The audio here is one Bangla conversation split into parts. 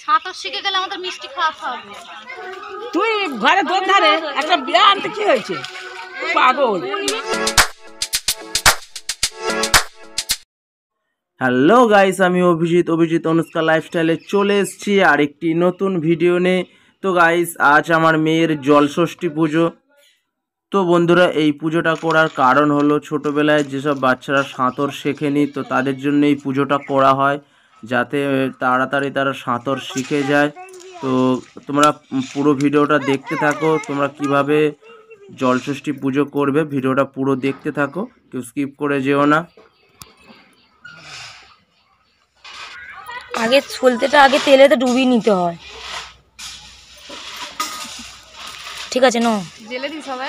সাঁতার শিখে গেলে আমাদের মিষ্টি খাওয়াতে হবে। তুই ঘরে দোর ধারে একটা বিয়ে আনতে কি হয়েছে পাগল। হ্যালো গাইস, আমি অভিজিৎ অনুষ্কা লাইফস্টাইলে চলে এসেছি আরেকটি নতুন ভিডিও নিয়ে। তো গাইস, আজ আমার মেয়ের জলষষ্ঠী পুজো। তো বন্ধুরা, এই পুজোটা করার কারণ হলো ছোটোবেলায় যেসব বাচ্চারা সাঁতার শেখেনি, তো তাদের জন্য এই পুজোটা করা হয় যাতে তাড়াতাড়ি তারা সাঁতার শিখে যায়। তো তোমরা পুরো ভিডিওটা দেখতে থাকো, তোমরা কিভাবে জলষষ্ঠী পুজো করবে ভিডিওটা পুরো দেখতে থাকো, কেউ স্কিপ করে যেও না। আগে সলতেটা আগে তেলেতে ডুবিয়ে নিতে হয়, ঠিক আছে? না জেলে দিস হবে।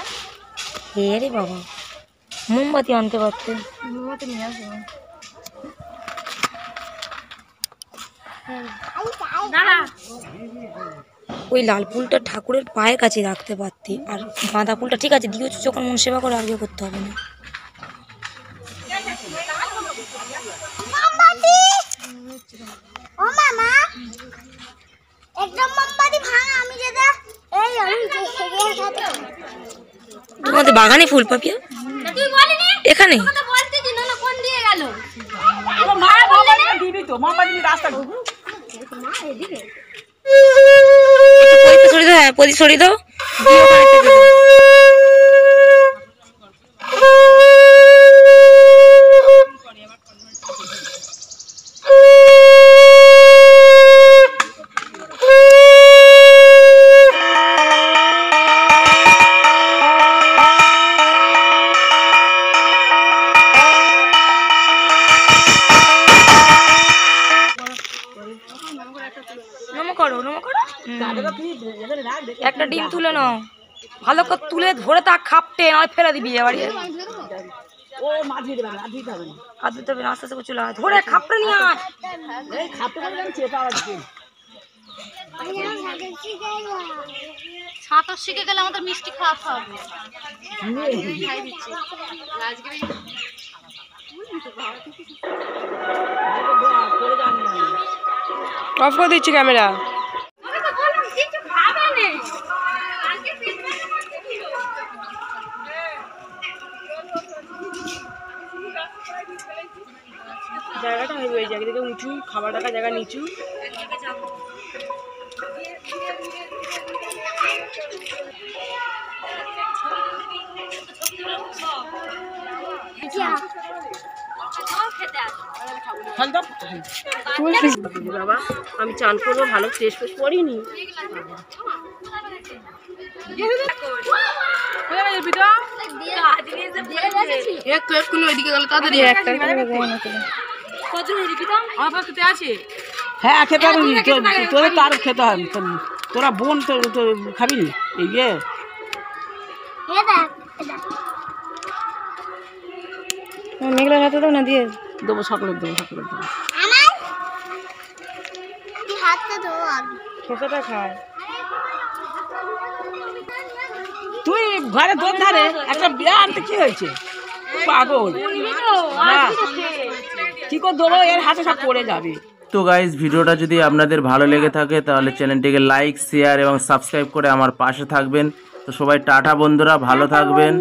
রে বাবা, মোমবাতি আনতে পারতে। মোমবাতি নিয়ে আসবো। ওই লাল ফুলটা ঠাকুরের পায়ের কাছে রাখতে পারতি, আর গাঁদা ফুলটা ঠিক আছে দিয়েছো যখন মন সেবা করে আগে করতে হবে না। তোমাদের বাগানে ফুল পাপিয়া এখানে প্রদীপ সরিয়ে দাও। একটা ডিম তুলে নাও, ভালো করে তুলে ধরে তা খাপটে নয় ফেলে দিবি। এবারে আস্তে আস্তে চলে ধরে খাপটে নিয়ে আয়। সাঁতার শিখে গেলে আমাদের মিষ্টি খাওয়াতে হবে। অফ করে দিচ্ছি ক্যামেরা। জায়গাটা ওই জায়গা থেকে উঁচু, খাবার রাখার জায়গা নিচু। বাবা, আমি চান করবো, ভালো ফ্রেশ ফ্রেশ করিনি। হ্যাঁ, খেতে হবে। তোদের তো আরো খেতে হবে। তোরা বোন তো খাবি নি? এই যে মেঘলা হাতে দাও না, দিয়ে দেবো, সকলে দেবো, সকলে দেবো। খোসাটা খায়। তুই ঘরে দোর ধারে একটা বিয়ে আনতে কি হয়েছে পাগল। কি করে দেবো, এর হাতে সব পড়ে যাবে। তো গাইজ, ভিডিওটা যদি আপনাদের ভালো লেগে থাকে তাহলে চ্যানেলটিকে লাইক, শেয়ার এবং সাবস্ক্রাইব করে আমার পাশে থাকবেন। তো সবাই টাটা বন্ধুরা, ভালো থাকবেন।